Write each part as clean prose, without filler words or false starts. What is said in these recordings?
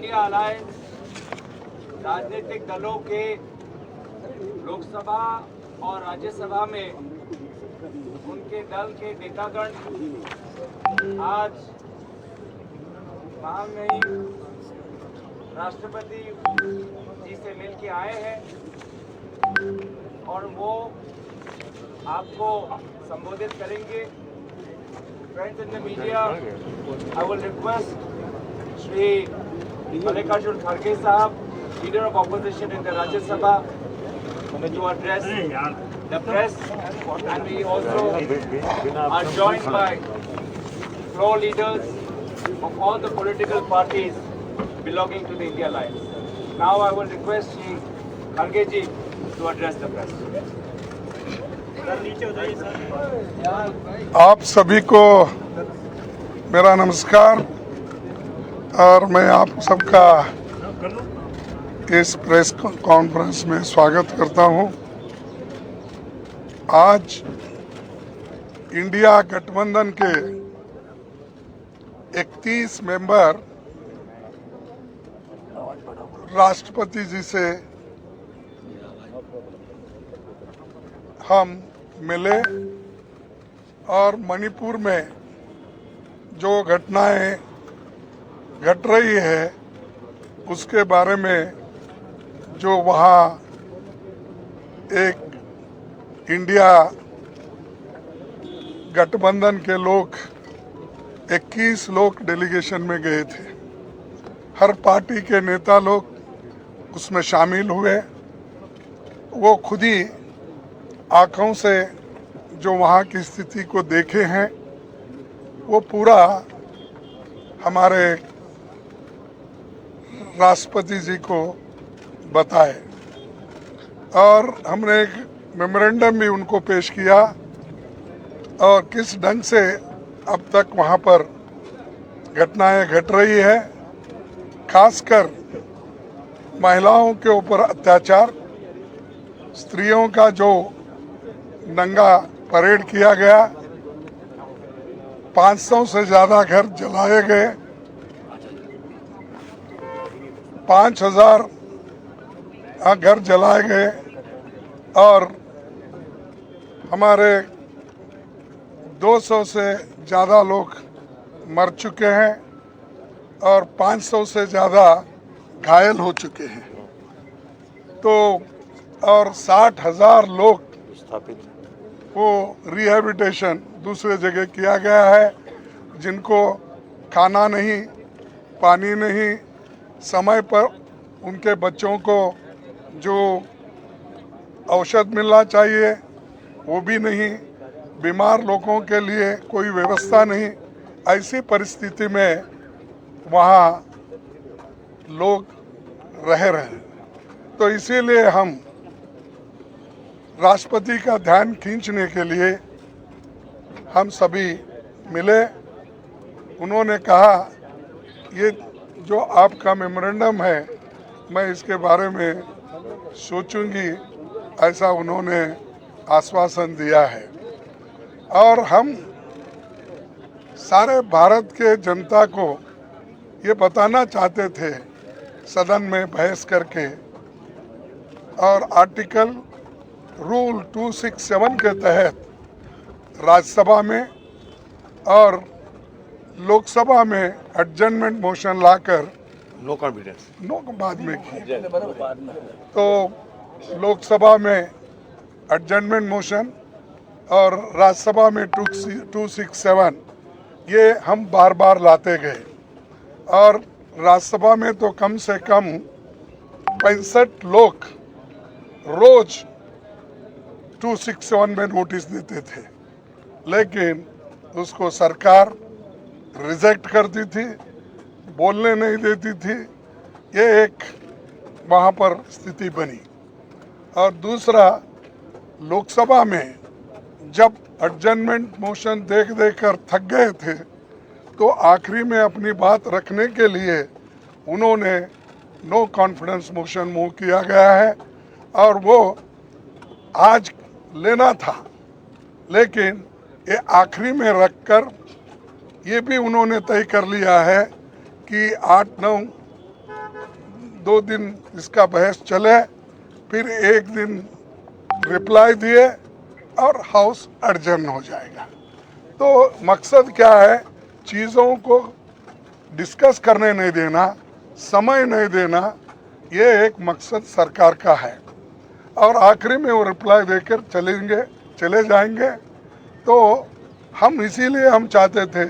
India alliance राजनीतिक दलों के लोकसभा और राज्यसभा में उनके दल के नेतागण आज महामहिम राष्ट्रपति जी से मिल के आए हैं और वो आपको संबोधित करेंगे। Friends in the media, I will request Shri Mallikarjun Kharge Sahab, Leader of Opposition in the Rajya Sabha, to address the press, and we also are joined by floor leaders of all the political parties belonging to the India Alliance. Now I will request Shri Kharge ji to address the press. आप सभी को मेरा नमस्कार और मैं आप सबका इस प्रेस कॉन्फ्रेंस में स्वागत करता हूं। आज इंडिया गठबंधन के 31 मेंबर राष्ट्रपति जी से हम मिले और मणिपुर में जो घटनाएं घट रही है उसके बारे में जो वहाँ एक इंडिया गठबंधन के लोग 21 लोग डेलीगेशन में गए थे। हर पार्टी के नेता लोग उसमें शामिल हुए। वो खुद ही आँखों से जो वहाँ की स्थिति को देखे हैं वो पूरा हमारे राष्ट्रपति जी को बताए और हमने एक मेमोरेंडम भी उनको पेश किया और किस ढंग से अब तक वहाँ पर घटनाएं घट रही है, खासकर महिलाओं के ऊपर अत्याचार, स्त्रियों का जो नंगा परेड किया गया, 500 से ज्यादा घर जलाए गए, 5000 घर जलाए गए और हमारे 200 से ज़्यादा लोग मर चुके हैं और 500 से ज़्यादा घायल हो चुके हैं। तो और 60,000 लोग वो रिहेबिलिटेशन दूसरे जगह किया गया है, जिनको खाना नहीं, पानी नहीं, समय पर उनके बच्चों को जो औषध मिलना चाहिए वो भी नहीं, बीमार लोगों के लिए कोई व्यवस्था नहीं। ऐसी परिस्थिति में वहाँ लोग रह रहे हैं। तो इसीलिए हम राष्ट्रपति का ध्यान खींचने के लिए हम सभी मिले। उन्होंने कहा ये जो आपका मेमोरेंडम है मैं इसके बारे में सोचूंगी, ऐसा उन्होंने आश्वासन दिया है। और हम सारे भारत के जनता को ये बताना चाहते थे सदन में बहस करके और आर्टिकल रूल 267 के तहत राज्यसभा में और लोकसभा में एडजर्नमेंट मोशन लाकर नो कॉन्फिडेंस बाद में की। तो लोकसभा में एडजर्नमेंट मोशन और राज्यसभा में 267 ये हम बार बार लाते गए और राज्यसभा में तो कम से कम 65 लोग रोज 267 में नोटिस देते थे, लेकिन उसको सरकार रिजेक्ट करती थी, बोलने नहीं देती थी। ये एक वहाँ पर स्थिति बनी। और दूसरा, लोकसभा में जब एडजर्नमेंट मोशन देख कर थक गए थे तो आखिरी में अपनी बात रखने के लिए उन्होंने नो कॉन्फिडेंस मोशन मूव किया गया है और वो आज लेना था, लेकिन ये आखिरी में रखकर ये भी उन्होंने तय कर लिया है कि 8-9 2 दिन इसका बहस चले, फिर 1 दिन रिप्लाई दिए और हाउस एडजर्न हो जाएगा। तो मकसद क्या है, चीज़ों को डिस्कस करने नहीं देना, समय नहीं देना, ये एक मकसद सरकार का है। और आखिरी में वो रिप्लाई देकर चले जाएंगे। तो हम इसीलिए हम चाहते थे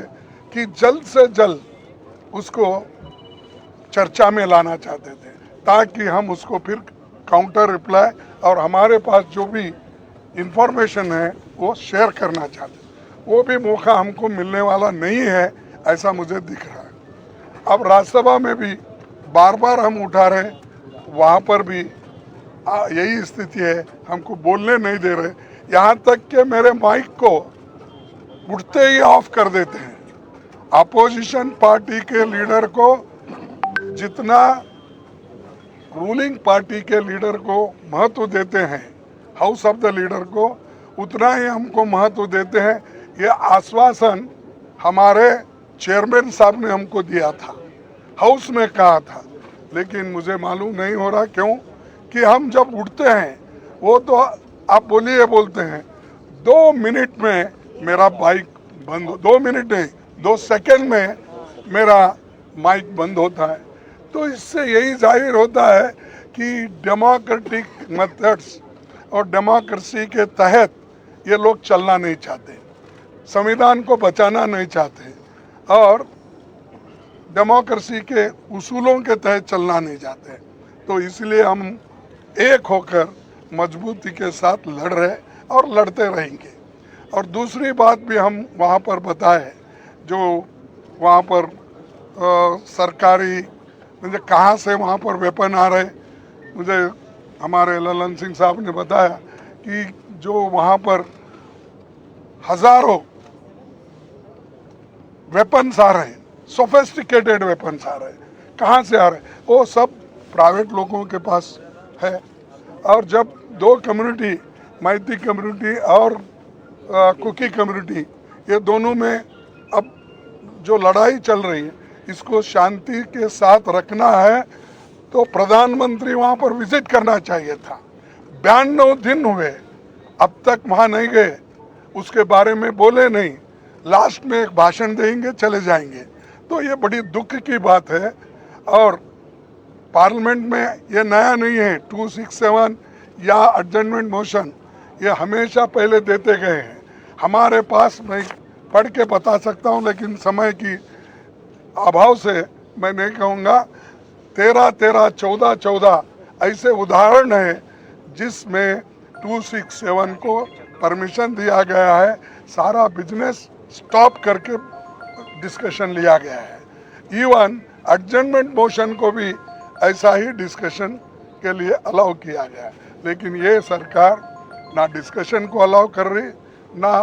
कि जल्द से जल्द उसको चर्चा में लाना चाहते थे, ताकि हम उसको फिर काउंटर रिप्लाई और हमारे पास जो भी इंफॉर्मेशन है वो शेयर करना चाहते। वो भी मौका हमको मिलने वाला नहीं है, ऐसा मुझे दिख रहा है। अब राज्यसभा में भी बार बार हम उठा रहे, वहाँ पर भी यही स्थिति है, हमको बोलने नहीं दे रहे। यहाँ तक कि मेरे माइक को उठते ही ऑफ कर देते हैं। अपोजिशन पार्टी के लीडर को जितना रूलिंग पार्टी के लीडर को महत्व देते हैं, हाउस ऑफ द लीडर को, उतना ही हमको महत्व देते हैं। ये आश्वासन हमारे चेयरमैन साहब ने हमको दिया था, हाउस में कहा था, लेकिन मुझे मालूम नहीं हो रहा क्यों कि हम जब उठते हैं वो तो आप बोलिए बोलते हैं, 2 मिनट में मेरा माइक बंद, 2 मिनट नहीं 2 सेकंड में मेरा माइक बंद होता है। तो इससे यही जाहिर होता है कि डेमोक्रेटिक मेथड्स और डेमोक्रेसी के तहत ये लोग चलना नहीं चाहते, संविधान को बचाना नहीं चाहते और डेमोक्रेसी के उसूलों के तहत चलना नहीं चाहते। तो इसलिए हम एक होकर मजबूती के साथ लड़ रहे और लड़ते रहेंगे। और दूसरी बात भी हम वहाँ पर बताए, जो वहाँ पर सरकारी मुझे कहाँ से वहाँ पर वेपन आ रहे, मुझे हमारे ललन सिंह साहब ने बताया कि जो वहाँ पर हजारों वेपन्स आ रहे हैं, सोफिस्टिकेटेड वेपन्स आ रहे हैं, कहाँ से आ रहे हैं, वो सब प्राइवेट लोगों के पास है। और जब 2 कम्युनिटी, मैती कम्युनिटी और कुकी कम्युनिटी, ये दोनों में अब जो लड़ाई चल रही है, इसको शांति के साथ रखना है, तो प्रधानमंत्री वहाँ पर विजिट करना चाहिए था। 92 दिन हुए, अब तक वहाँ नहीं गए, उसके बारे में बोले नहीं, लास्ट में एक भाषण देंगे, चले जाएंगे। तो ये बड़ी दुख की बात है। और पार्लियामेंट में ये नया नहीं है, 267 या एडजर्नमेंट मोशन, ये हमेशा पहले देते गए हैं। हमारे पास मैं पढ़ के बता सकता हूँ, लेकिन समय की अभाव से मैं नहीं कहूँगा। 13-13, 14-14 ऐसे उदाहरण है जिसमें 267 को परमिशन दिया गया है, सारा बिजनेस स्टॉप करके डिस्कशन लिया गया है। इवन एडजर्नमेंट मोशन को भी ऐसा ही डिस्कशन के लिए अलाउ किया गया है। लेकिन ये सरकार ना डिस्कशन को अलाउ कर रही, ना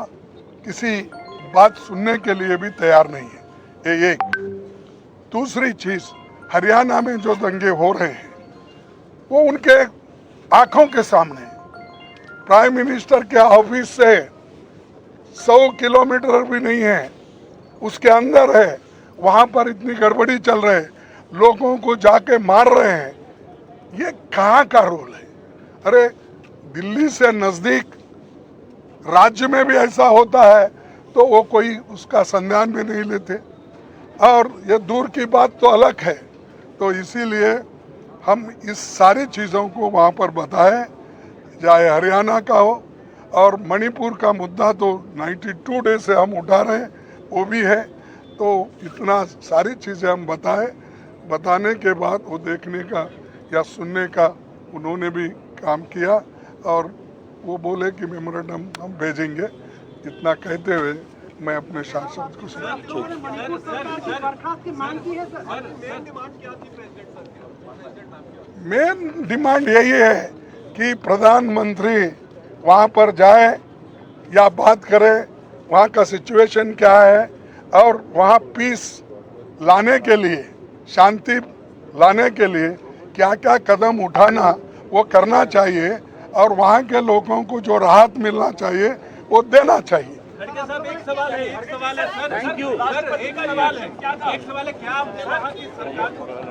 किसी बात सुनने के लिए भी तैयार नहीं है। ये एक। दूसरी चीज़, हरियाणा में जो दंगे हो रहे हैं वो उनके आंखों के सामने, प्राइम मिनिस्टर के ऑफिस से 100 किलोमीटर भी नहीं है, उसके अंदर है, वहाँ पर इतनी गड़बड़ी चल रही है, लोगों को जाके मार रहे हैं। ये कहाँ का रोल है? अरे दिल्ली से नज़दीक राज्य में भी ऐसा होता है तो वो कोई उसका संज्ञान भी नहीं लेते, और ये दूर की बात तो अलग है। तो इसीलिए हम इस सारी चीज़ों को वहाँ पर बताएं, चाहे हरियाणा का हो, और मणिपुर का मुद्दा तो 92 डे से हम उठा रहे हैं, वो भी है। तो इतना सारी चीज़ें हम बताने के बाद वो देखने का या सुनने का उन्होंने भी काम किया, और वो बोले कि मेमोरेंडम हम भेजेंगे। इतना कहते हुए मैं अपने शासन को सुना। मेन डिमांड यही है कि प्रधानमंत्री वहाँ पर जाए या बात करे, वहाँ का सिचुएशन क्या है, और वहाँ पीस लाने के लिए, शांति लाने के लिए क्या क्या कदम उठाना वो करना चाहिए, और वहाँ के लोगों को जो राहत मिलना चाहिए वो देना चाहिए। साहब एक सवाल है सर, थैंक यू सर, एक सवाल है क्या आपने कहा कि सरकार